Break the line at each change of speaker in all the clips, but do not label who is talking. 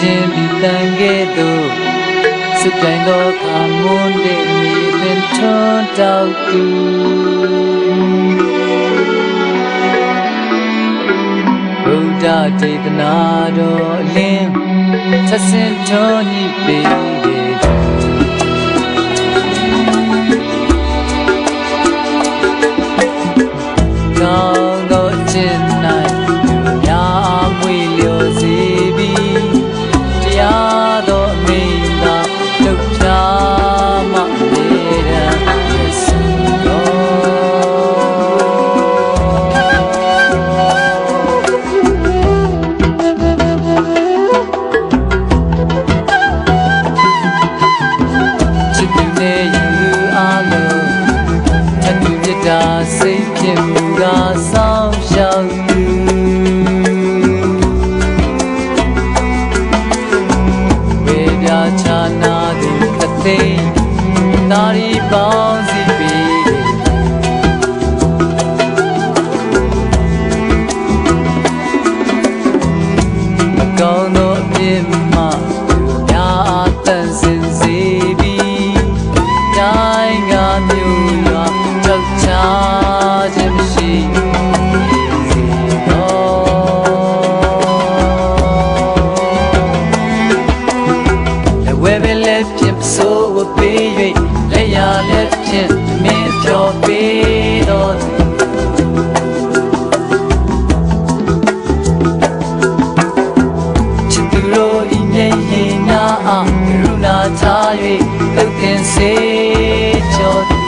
ချင်းဒီတန်ခဲ့တော့စစ်တိုင်းသောခါမွန်းတဲ့မြေပင်ထွန်းတောက်သူဘုရားဒေသနာတော်အလင်းဆက်စင်ထွန်းညစ်ပေတဲ့ကောင်းသောအချင်း၌ညာမွေလျော်စေပြီးတရားတော်အမိန်သာလှုပ်ရှားမှနေရန်ဖြစ်စေစိတ်ဖြစ်မှုကဆောင်ရှောက်သူဝေပြချာနာသူကသိနာရီပေါင်းစီပေမကောင်းသောအပြစ်မှများအသက်စင်စေပြီးတိုင်းကမျိုးရွာကြောက်ချခြင်းမရှိလက်ဝဲပဲလက်ဖြင့်ဆိုးဝပေး၍လက်ရလက်ဖြင့်မင်းပြောပေးတော်ချစ်သူတို့ဤမြေရင်နာအားကရုဏာထား၍လှုပ်တင်စေကြော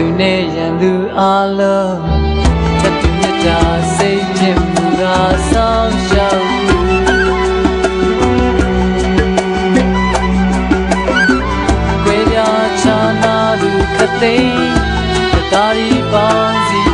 သူနဲ့ရန်သူအလုံးချစ်သူမြတ်တာစိတ်ဖြစ်မှုကဆောင်ရှောက်ခွေပြချာနာသူခသိန်းတာရီပေါင်းစီ